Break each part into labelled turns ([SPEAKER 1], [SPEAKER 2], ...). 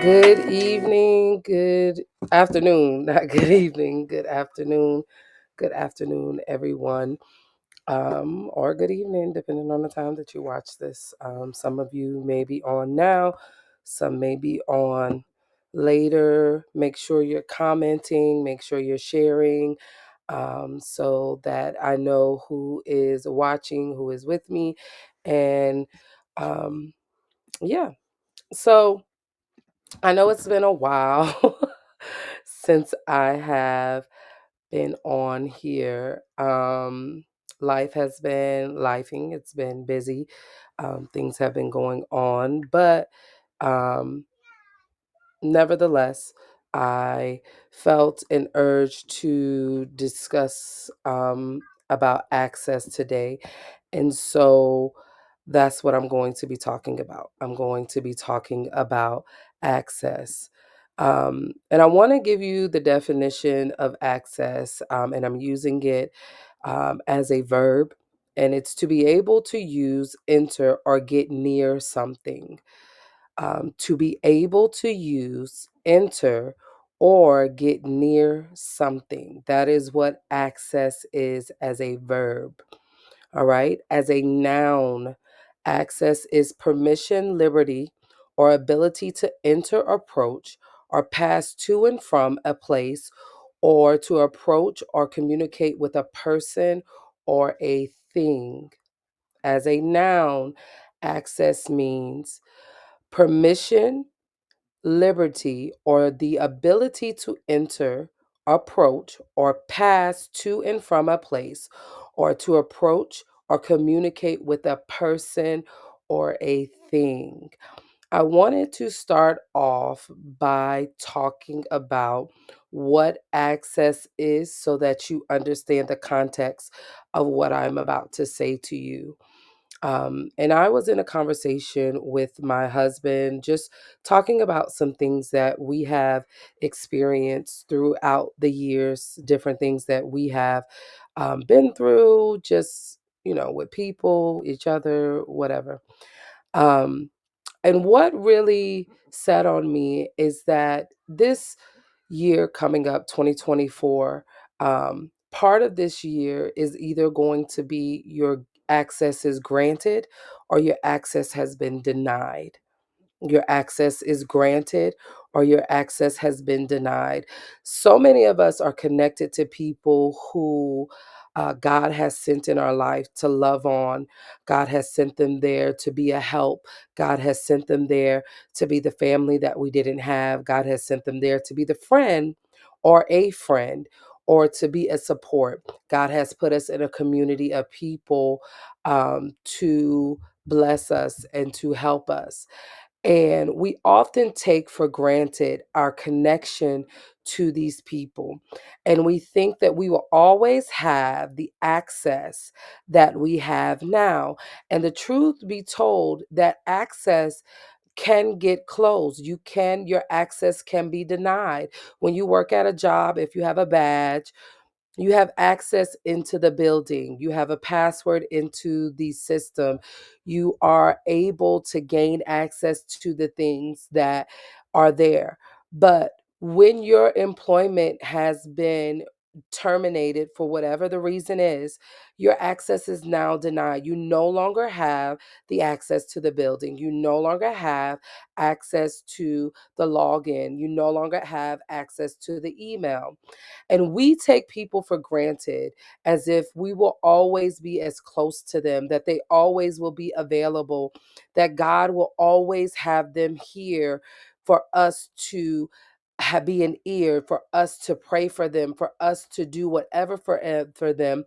[SPEAKER 1] Good evening, good afternoon, not good evening, good afternoon, everyone, or good evening, depending on the time that you watch this. Some of you may be on now, some may be on later. Make sure you're commenting, make sure you're sharing, so that I know who is watching, who is with me, and um, yeah. So, I know it's been a while since I have been on here. Life has been lifing, it's been busy. Things have been going on, but um, nevertheless, I felt an urge to discuss about access today. And so that's what I'm going to be talking about. I'm going to be talking about access. And I want to give you the definition of access, and I'm using it as a verb, and it's to be able to use, enter, or get near something. To be able to use, enter, or get near something. That is what access is as a verb. All right. As a noun, access is permission, liberty, or ability to enter, approach, or pass to and from a place, or to approach or communicate with a person or a thing. As a noun, access means permission, liberty, or the ability to enter, approach, or pass to and from a place, or to approach or communicate with a person or a thing. I wanted to start off by talking about what access is so that you understand the context of what I'm about to say to you. And I was in a conversation with my husband, just talking about some things that we have experienced throughout the years, different things that we have been through, just, with people, each other, whatever. Um, and what really set on me is that this year coming up, 2024, part of this year is either going to be your access is granted or your access has been denied. Your access is granted or your access has been denied. So many of us are connected to people who God has sent in our life to love on. God has sent them there to be a help. God has sent them there to be the family that we didn't have. God has sent them there to be the friend or a friend or to be a support. God has put us in a community of people to bless us and to help us. And we often take for granted our connection to these people. And we think that we will always have the access that we have now. And the truth be told, that access can get closed. Your access can be denied. When you work at a job, if you have a badge, you have access into the building. You have a password into the system. You are able to gain access to the things that are there. But when your employment has been terminated for whatever the reason is, your access is now denied. You no longer have the access to the building. You no longer have access to the login. You no longer have access to the email. And we take people for granted as if we will always be as close to them, that they always will be available, that God will always have them here for us to be an ear, for us to pray for them, for us to do whatever for them.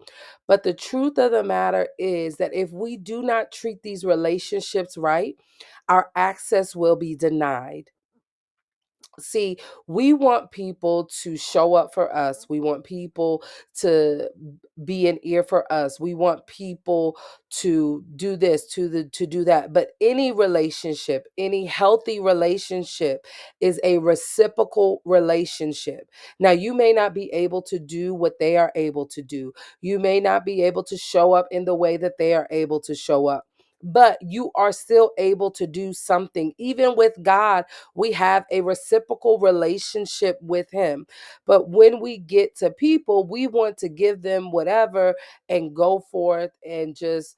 [SPEAKER 1] But the truth of the matter is that if we do not treat these relationships right, our access will be denied. See, we want people to show up for us. We want people to be an ear for us. We want people to do this, to do that. But any relationship, any healthy relationship is a reciprocal relationship. Now, you may not be able to do what they are able to do. You may not be able to show up in the way that they are able to show up. but you are still able to do something. Even with God, we have a reciprocal relationship with Him. But when we get to people, we want to give them whatever and go forth and just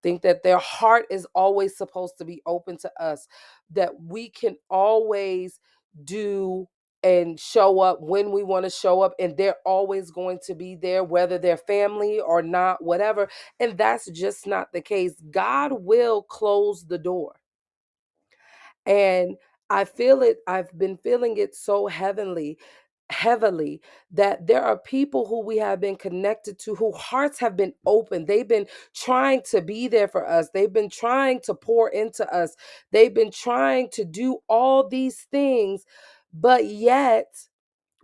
[SPEAKER 1] think that their heart is always supposed to be open to us, that we can always do and show up when we want to show up, and they're always going to be there, whether they're family or not, whatever. And that's just not the case. God will close the door. And I feel it, I've been feeling it so heavily that there are people who we have been connected to, who hearts have been open. They've been trying to be there for us. They've been trying to pour into us. They've been trying to do all these things, but yet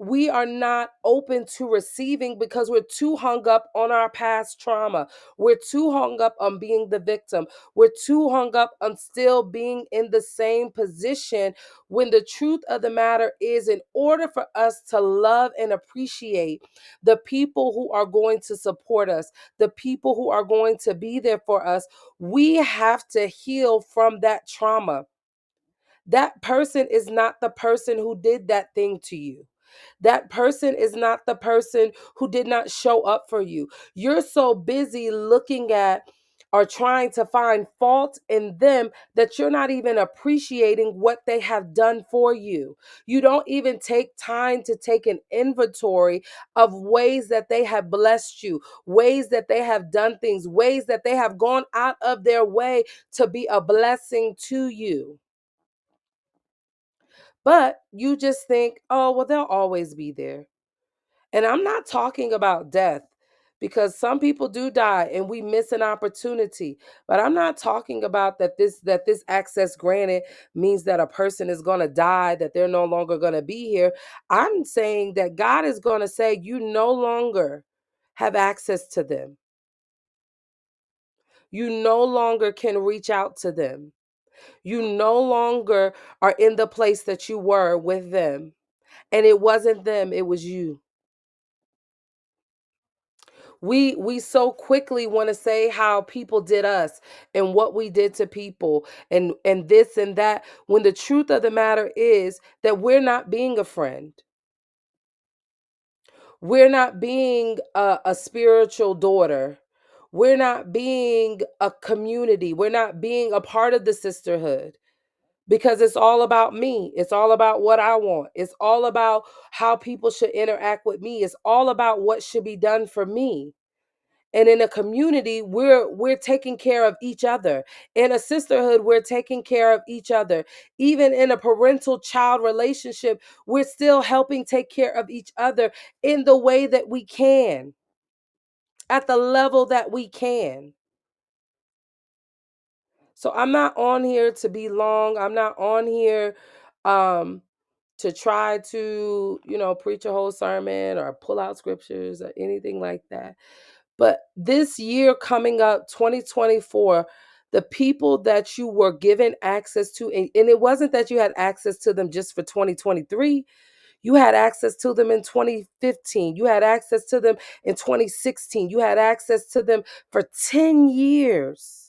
[SPEAKER 1] we are not open to receiving because we're too hung up on our past trauma. We're too hung up on being the victim. We're too hung up on still being in the same position, when the truth of the matter is, in order for us to love and appreciate the people who are going to support us, the people who are going to be there for us, we have to heal from that trauma. That person is not the person who did that thing to you. That person is not the person who did not show up for you. You're so busy looking at or trying to find fault in them that you're not even appreciating what they have done for you. You don't even take time to take an inventory of ways that they have blessed you, ways that they have done things, ways that they have gone out of their way to be a blessing to you. But you just think, oh, well, they'll always be there. And I'm not talking about death, because some people do die and we miss an opportunity. But I'm not talking about that this access granted means that a person is going to die, that they're no longer going to be here. I'm saying that God is going to say you no longer have access to them. You no longer can reach out to them. You no longer are in the place that you were with them. And it wasn't them, it was you. We so quickly want to say how people did us and what we did to people, and this and that, when the truth of the matter is that we're not being a friend. We're not being a spiritual daughter. We're not being a community. We're not being a part of the sisterhood, because it's all about me. It's all about what I want. It's all about how people should interact with me. It's all about what should be done for me. And in a community, we're taking care of each other. In a sisterhood, we're taking care of each other. Even in a parental child relationship, we're still helping take care of each other in the way that we can, at the level that we can. So I'm not on here to be long. I'm not on here um to try to, preach a whole sermon or pull out scriptures or anything like that. But this year coming up, 2024, the people that you were given access to, and it wasn't that you had access to them just for 2023. You had access to them in 2015. You had access to them in 2016. You had access to them for 10 years.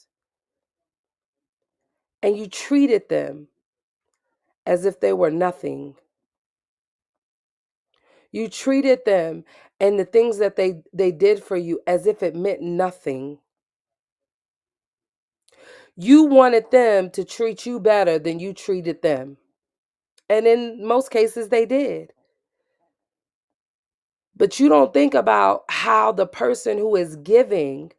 [SPEAKER 1] And you treated them as if they were nothing. You treated them and the things that they did for you as if it meant nothing. You wanted them to treat you better than you treated them. And in most cases, they did. But you don't think about how the person who is giving,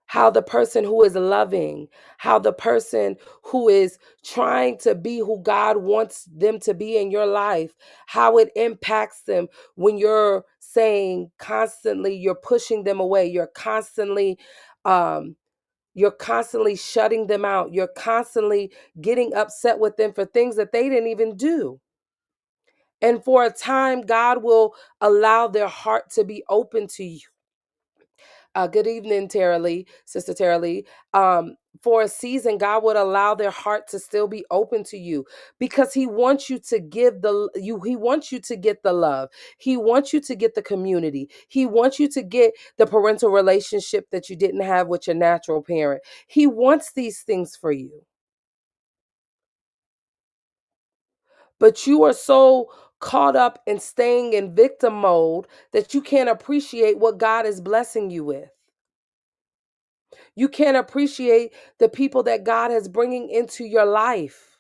[SPEAKER 1] how the person who is loving, how the person who is trying to be who God wants them to be in your life, how it impacts them when you're saying constantly, you're pushing them away, um, you're constantly shutting them out. You're constantly getting upset with them for things that they didn't even do. And for a time, God will allow their heart to be open to you. Good evening, Tara Lee, Sister Tara Lee. for a season, God would allow their heart to still be open to you because He wants you to give He wants you to get the love. He wants you to get the community. He wants you to get the parental relationship that you didn't have with your natural parent. He wants these things for you. But you are so caught up in staying in victim mode that you can't appreciate what God is blessing you with. You can't appreciate the people that God is bringing into your life.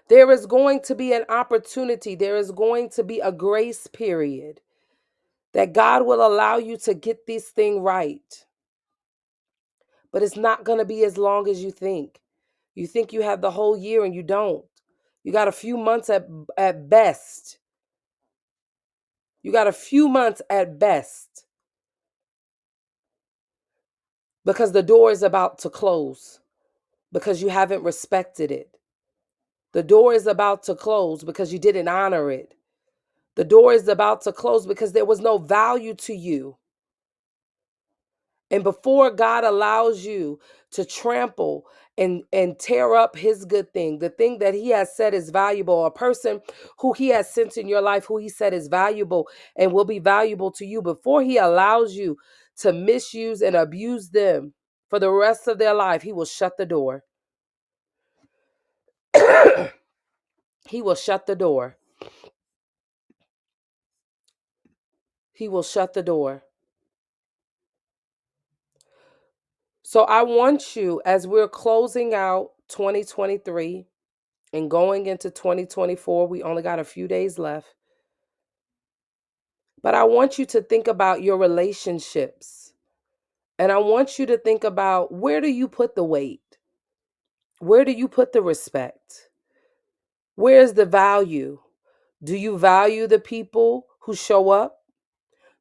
[SPEAKER 1] There is going to be an opportunity, there is going to be a grace period that God will allow you to get this thing right. But it's not going to be as long as you think. You think you have the whole year and you don't. You got a few months at best. You got a few months at best because the door is about to close because you haven't respected it. The door is about to close because you didn't honor it. The door is about to close because there was no value to you. And before God allows you to trample and tear up his good thing, the thing that he has said is valuable, a person who he has sent in your life, who he said is valuable and will be valuable to you, before he allows you to misuse and abuse them for the rest of their life, he will shut the door. He will shut the door. He will shut the door. So I want you, as we're closing out 2023 and going into 2024, we only got a few days left. But I want you to think about your relationships. And I want you to think about, where do you put the weight? Where do you put the respect? Where's the value? Do you value the people who show up?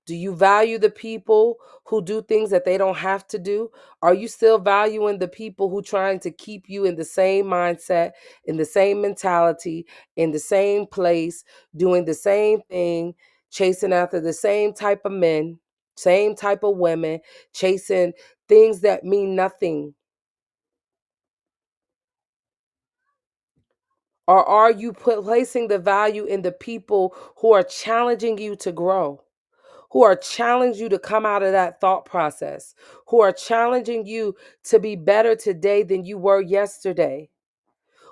[SPEAKER 1] Do you value the people who do things that they don't have to do? Are you still valuing the people who trying to keep you in the same mindset, in the same mentality, in the same place, doing the same thing, chasing after the same type of men, same type of women, chasing things that mean nothing? Or are you placing the value in the people who are challenging you to grow? Who are challenging you to come out of that thought process, who are challenging you to be better today than you were yesterday,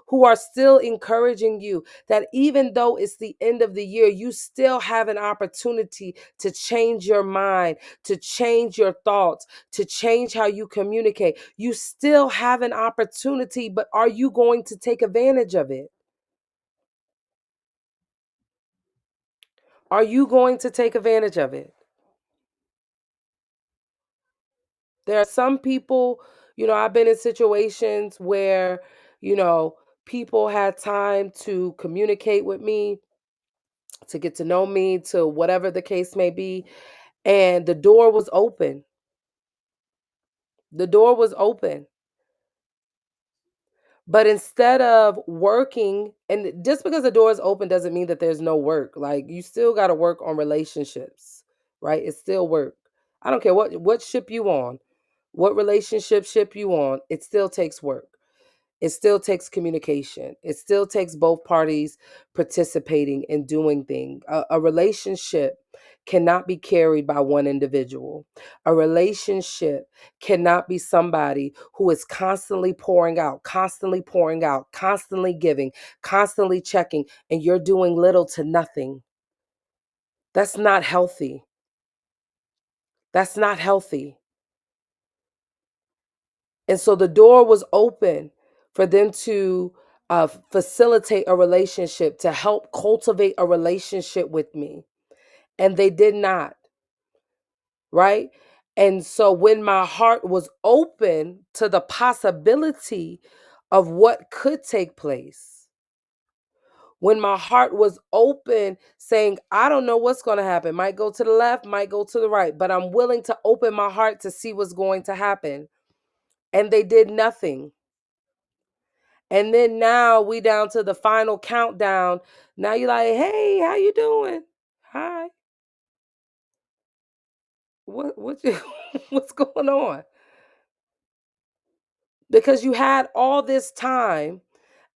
[SPEAKER 1] who are still encouraging you that even though it's the end of the year, you still have an opportunity to change your mind, to change your thoughts, to change how you communicate. You still have an opportunity, but are you going to take advantage of it? Are you going to take advantage of it? There are some people, I've been in situations where, you know, people had time to communicate with me, to get to know me, to whatever the case may be, and the door was open. The door was open. But instead of working, and just because the door is open doesn't mean that there's no work. Like, you still got to work on relationships, right? It's still work. I don't care what ship you on, what relationship ship you on, it still takes work. It still takes communication. It still takes both parties participating and doing things. A relationship cannot be carried by one individual. A relationship cannot be somebody who is constantly pouring out, constantly giving, constantly checking, and you're doing little to nothing. That's not healthy. That's not healthy. And so the door was open for them to facilitate a relationship, to help cultivate a relationship with me. And they did not, right? And so when my heart was open to the possibility of what could take place, when my heart was open, saying, I don't know what's going to happen, might go to the left, might go to the right, but I'm willing to open my heart to see what's going to happen. And they did nothing. And then now we down to the final countdown. Now you're like, hey, how you doing? Hi. What you what's going on? because you had all this time.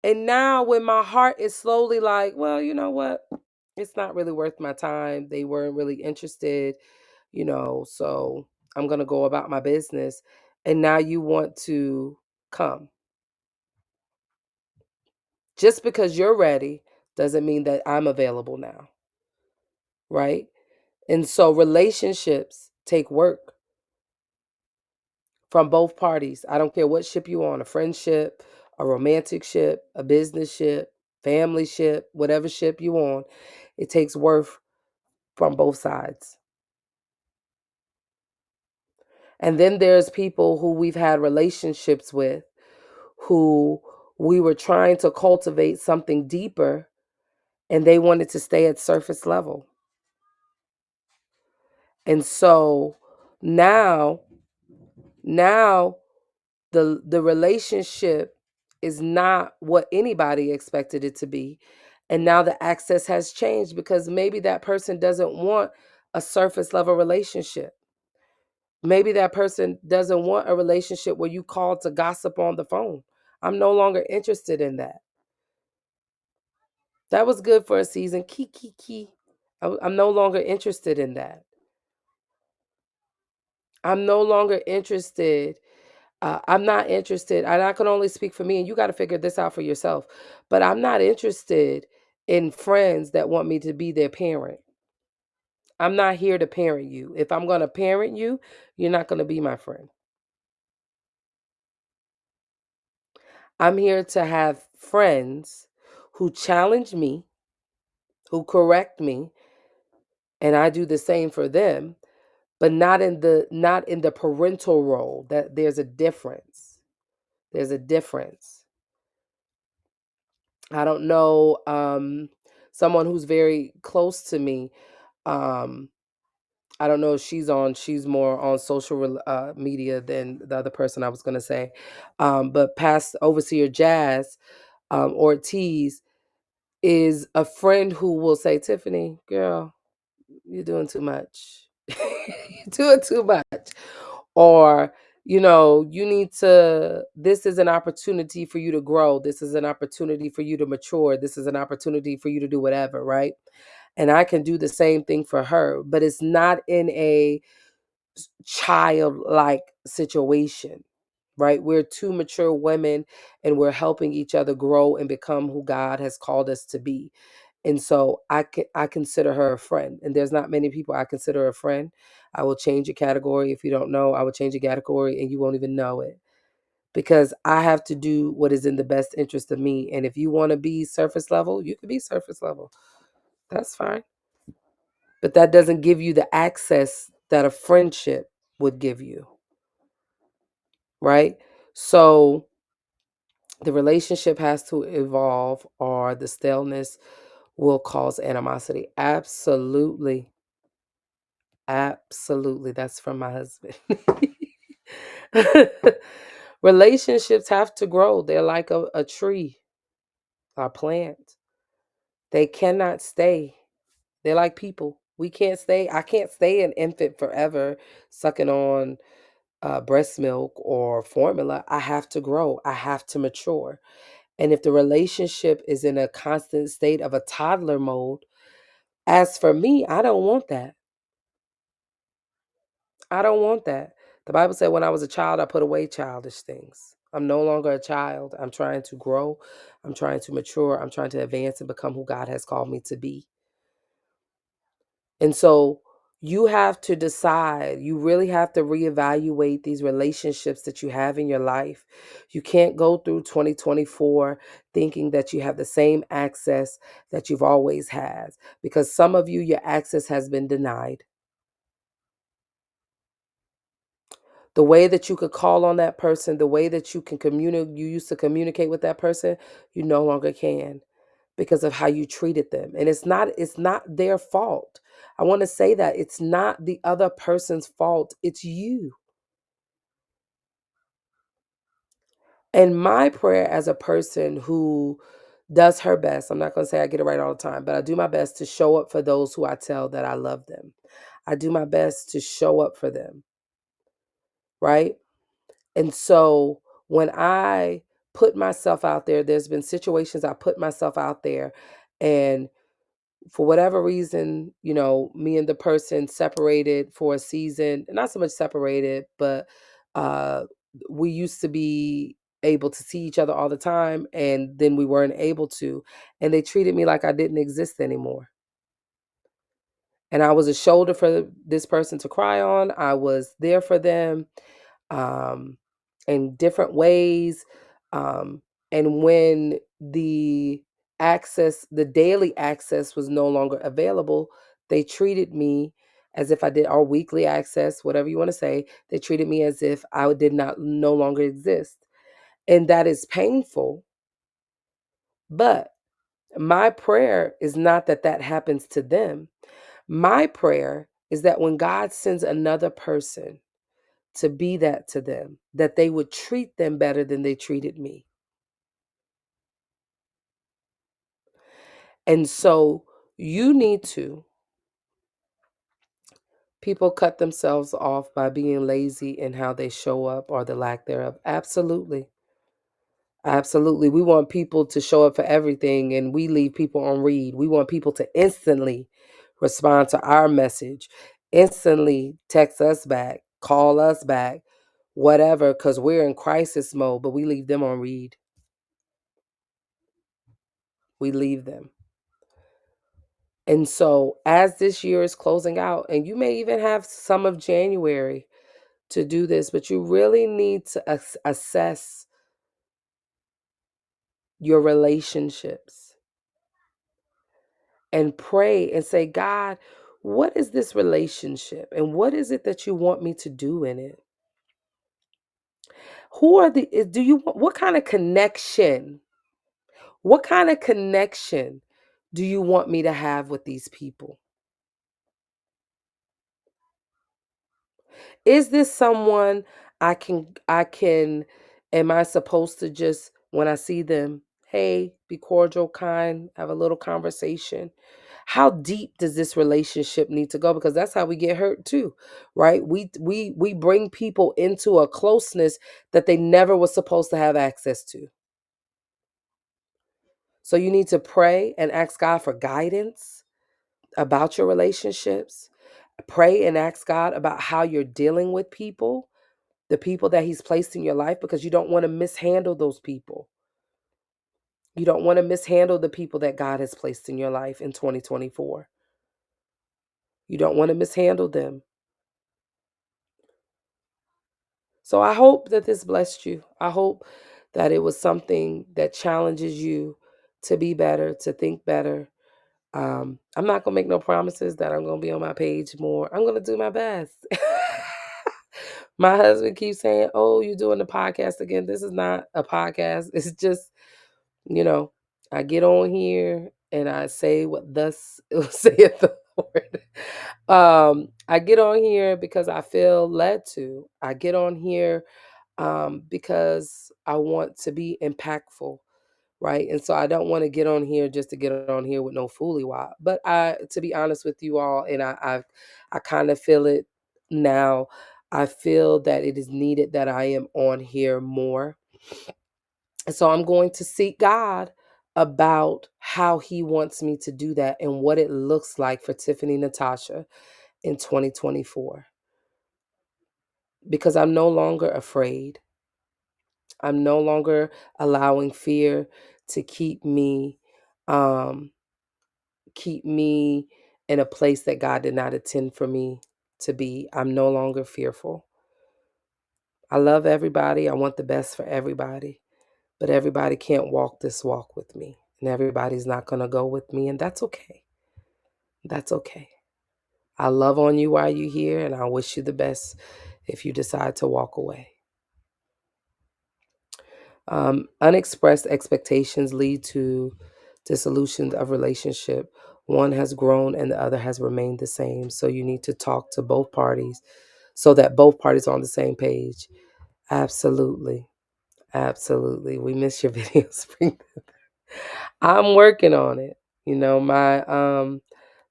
[SPEAKER 1] And now when my heart is slowly like, well, you know what? It's not really worth my time. They weren't really interested, so I'm going to go about my business. And now you want to come. Just because you're ready doesn't mean that I'm available now, right? And so relationships take work from both parties. I don't care what ship you on, a friendship, a romantic ship, a business ship, family ship, whatever ship you on, it takes work from both sides. And then there's people who we've had relationships with who we were trying to cultivate something deeper and they wanted to stay at surface level. And so now now the relationship is not what anybody expected it to be. And now the access has changed because maybe that person doesn't want a surface level relationship. Maybe that person doesn't want a relationship where you call to gossip on the phone. I'm no longer interested in that. That was good for a season. Key, key, key. I'm no longer interested in that. I'm no interested I'm not interested, and I can only speak for me, and you got to figure this out for yourself. But I'm not interested in friends that want me to be their parent. I'm not here to parent you. If I'm going to parent you, you're not going to be my friend. I'm here to have friends who challenge me, who correct me, and I do the same for them, but not in the parental role. That there's a difference. There's a difference. I don't know someone who's very close to me. Um I don't know if she's more on social media than the other person I was going to say. But past overseer Jazz Ortiz is a friend who will say, Tiffany, girl, you're doing too much. You're doing too much. Or, you need to, this is an opportunity for you to grow. This is an opportunity for you to mature. This is an opportunity for you to do whatever, right? And I can do the same thing for her, but it's not in a childlike situation, right? We're two mature women and we're helping each other grow and become who God has called us to be. And so I consider her a friend. And there's not many people I consider a friend. I will change a category. If you don't know, I will change a category and you won't even know it. Because I have to do what is in the best interest of me. And if you want to be surface level, you can be surface level. That's fine. But that doesn't give you the access that a friendship would give you, right? So the relationship has to evolve or the staleness will cause animosity. Absolutely. Absolutely. That's from my husband. Relationships have to grow. They're like a tree, a plant. They cannot stay. They're like people. We can't stay. I can't stay an infant forever sucking on breast milk or formula. I have to grow. I have to mature. And if the relationship is in a constant state of a toddler mode, as for me, I don't want that. I don't want that. The Bible said when I was a child, I put away childish things. I'm no longer a child. I'm trying to grow. I'm trying to mature. I'm trying to advance and become who God has called me to be. And so you have to decide, you really have to reevaluate these relationships that you have in your life. You can't go through 2024 thinking that you have the same access that you've always had because some of you, your access has been denied. The way that you could call on that person, the way that you can communicate, you used to communicate with that person, you no longer can because of how you treated them. And it's not their fault. I want to say that it's not the other person's fault, it's you. And my prayer as a person who does her best, I'm not going to say I get it right all the time, but I do my best to show up for those who I tell that I love them. I do my best to show up for them, right? And so when I put myself out there, there's been situations I put myself out there, and for whatever reason, me and the person separated for a season, not so much separated, but uh, we used to be able to see each other all the time, and then we weren't able to, and they treated me like I didn't exist anymore. And I was a shoulder for this person to cry on. I was there for them, um, in different ways. Um, and when the daily access was no longer available, they treated me as if I did our weekly access, whatever you want to say. They treated me as if I did not no longer exist. And that is painful. But my prayer is not that that happens to them. My prayer is that when God sends another person to be that to them, that they would treat them better than they treated me. And so you need to, people cut themselves off by being lazy in how they show up or the lack thereof. Absolutely. Absolutely. We want people to show up for everything and we leave people on read. We want people to instantly respond to our message, instantly text us back, call us back, whatever, because we're in crisis mode, but we leave them on read. We leave them. And so, as this year is closing out, and you may even have some of January to do this, but you really need to assess your relationships and pray and say, God, what is this relationship? And what is it that you want me to do in it? Who are do you want, what kind of connection? What kind of connection do you want me to have with these people? Is this someone I can am I supposed to just when I see them, hey, be cordial, kind, have a little conversation? How deep does this relationship need to go? Because that's how we get hurt too, right? We bring people into a closeness that they never was supposed to have access to. So you need to pray and ask God for guidance about your relationships. Pray and ask God about how you're dealing with people, the people that he's placed in your life, because you don't want to mishandle those people. You don't want to mishandle the people that God has placed in your life in 2024. You don't want to mishandle them. So I hope that this blessed you. I hope that it was something that challenges you to be better, to think better. I'm not gonna make no promises that I'm gonna be on my page more. I'm gonna do my best. My husband keeps saying, "Oh, you're doing the podcast again." This is not a podcast. It's just, you know, I get on here and I say what thus saith the Lord. I get on here because I feel led to. I get on here because I want to be impactful, right? And so I don't want to get on here just to get on here with no fooly wop. But to be honest with you all, and I kind of feel it now. I feel that it is needed that I am on here more. And so I'm going to seek God about how He wants me to do that and what it looks like for Tiffany Natasha in 2024. Because I'm no longer afraid. I'm no longer allowing fear to um, keep me in a place that God did not intend for me to be. I'm no longer fearful. I love everybody. I want the best for everybody. But everybody can't walk this walk with me. And everybody's not going to go with me. And that's okay. That's okay. I love on you while you're here. And I wish you the best if you decide to walk away. Unexpressed expectations lead to dissolution of relationship. One has grown and the other has remained the same. So you need to talk to both parties so that both parties are on the same page. Absolutely. Absolutely. We miss your videos. I'm working on it. My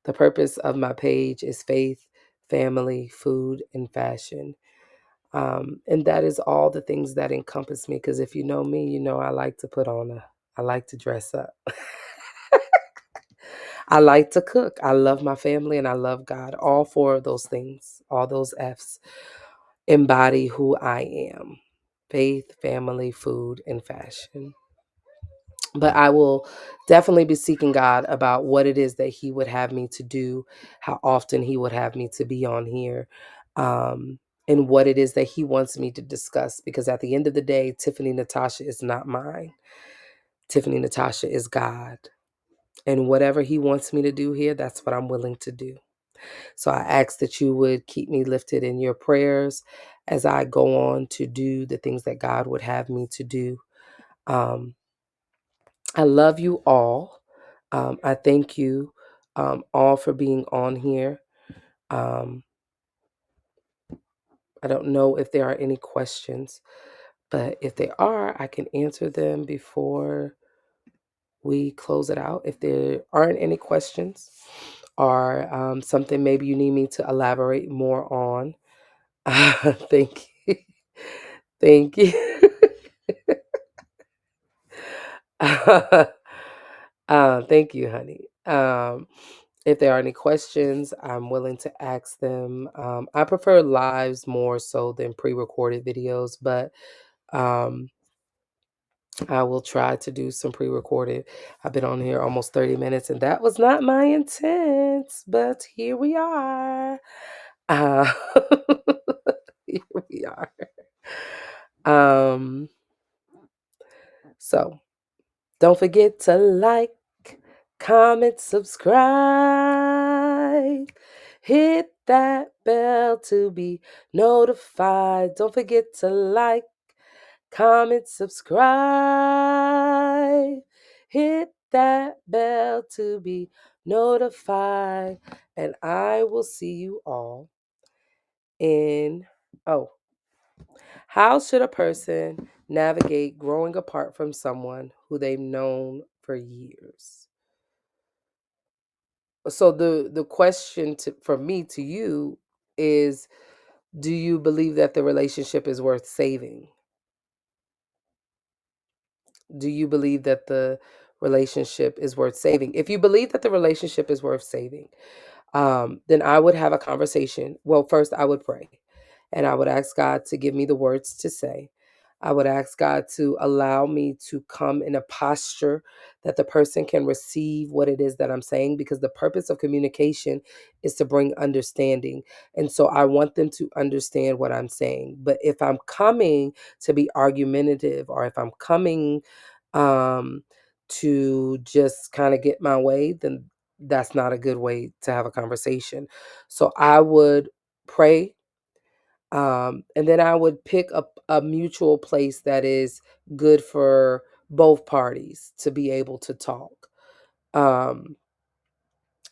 [SPEAKER 1] the purpose of my page is faith, family, food, and fashion. And that is all the things that encompass me. Because if you know me, you know I like to dress up. I like to cook. I love my family and I love God. All four of those things, all those F's embody who I am: faith, family, food, and fashion. But I will definitely be seeking God about what it is that He would have me to do, how often He would have me to be on here, and what it is that He wants me to discuss. Because at the end of the day, Tiffany Natasha is not mine. Tiffany Natasha is God. And whatever He wants me to do here, that's what I'm willing to do. So I ask that you would keep me lifted in your prayers as I go on to do the things that God would have me to do. Um, I love you all. I thank you all for being on here. Um, I don't know if there are any questions, but if there are, I can answer them before we close it out. If there aren't any questions or something maybe you need me to elaborate more on, thank you. Thank you. Thank you, honey. If there are any questions, I'm willing to ask them. I prefer lives more so than pre-recorded videos, but um, I will try to do some pre-recorded. I've been on here almost 30 minutes, and that was not my intent, but here we are. Uh, here we are. Um, so don't forget to like, comment, subscribe. Hit that bell to be notified. Don't forget to like, comment, subscribe. Hit that bell to be notified. And I will see you all in. Oh, how should a person navigate growing apart from someone who they've known for years? So the question for me to you is, do you believe that the relationship is worth saving? Do you believe that the relationship is worth saving? If you believe that the relationship is worth saving, then I would have a conversation. Well, first I would pray and I would ask God to give me the words to say. I would ask God to allow me to come in a posture that the person can receive what it is that I'm saying, because the purpose of communication is to bring understanding. And so I want them to understand what I'm saying. But if I'm coming to be argumentative, or if I'm coming um, to just kind of get my way, then that's not a good way to have a conversation. So I would pray, and then I would pick a mutual place that is good for both parties to be able to talk, um,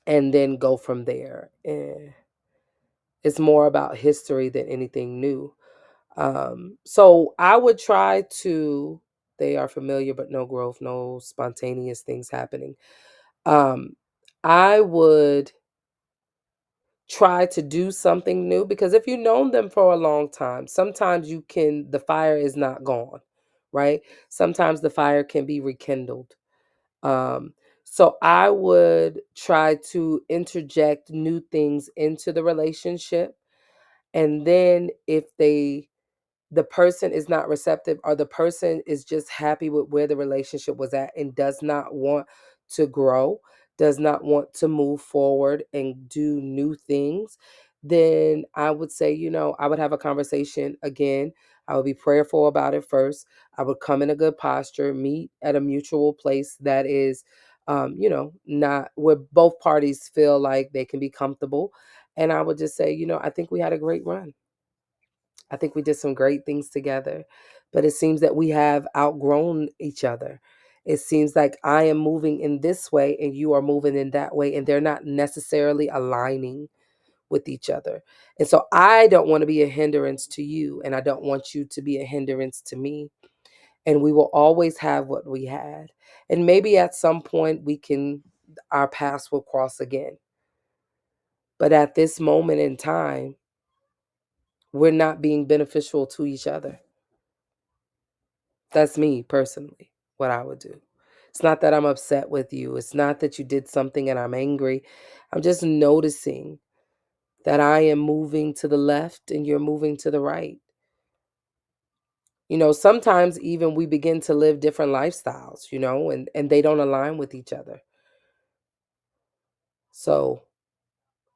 [SPEAKER 1] and then go from there. It's more about history than anything new. So I would try to, they are familiar, but no growth, no spontaneous things happening. Um, I would try to do something new, because if you've known them for a long time, sometimes the fire is not gone, right? Sometimes the fire can be rekindled. Um, so I would try to interject new things into the relationship. And then if the person is not receptive, or the person is just happy with where the relationship was at and does not want to grow, does not want to move forward and do new things, then I would say, I would have a conversation again. I would be prayerful about it first. I would come in a good posture, meet at a mutual place that is, not where both parties feel like they can be comfortable. And I would just say, I think we had a great run. I think we did some great things together, but it seems that we have outgrown each other. It seems like I am moving in this way and you are moving in that way, and they're not necessarily aligning with each other. And so I don't want to be a hindrance to you, and I don't want you to be a hindrance to me. And we will always have what we had. And maybe at some point our paths will cross again. But at this moment in time, we're not being beneficial to each other. That's me personally, what I would do. It's not that I'm upset with you. It's not that you did something and I'm angry. I'm just noticing that I am moving to the left and you're moving to the right. Sometimes even we begin to live different lifestyles, and they don't align with each other. So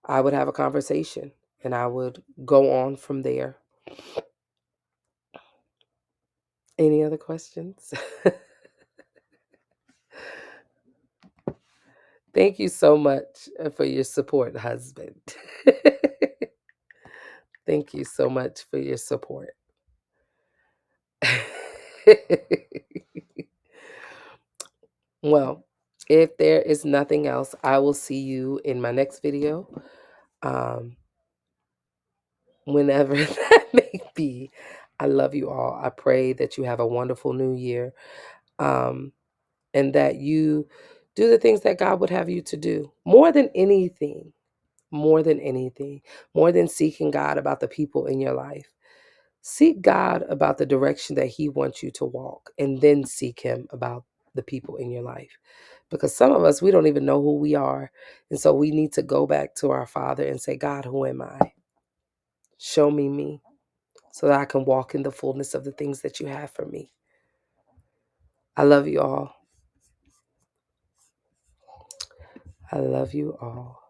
[SPEAKER 1] I would have a conversation and I would go on from there. Any other questions? Thank you so much for your support, husband. Thank you so much for your support. Well, if there is nothing else, I will see you in my next video, whenever that may be. I love you all. I pray that you have a wonderful new year, and that you do the things that God would have you to do. More than anything, more than seeking God about the people in your life. Seek God about the direction that He wants you to walk, and then seek Him about the people in your life. Because some of us, we don't even know who we are. And so we need to go back to our Father and say, God, who am I? Show me, so that I can walk in the fullness of the things that you have for me. I love you all. I love you all.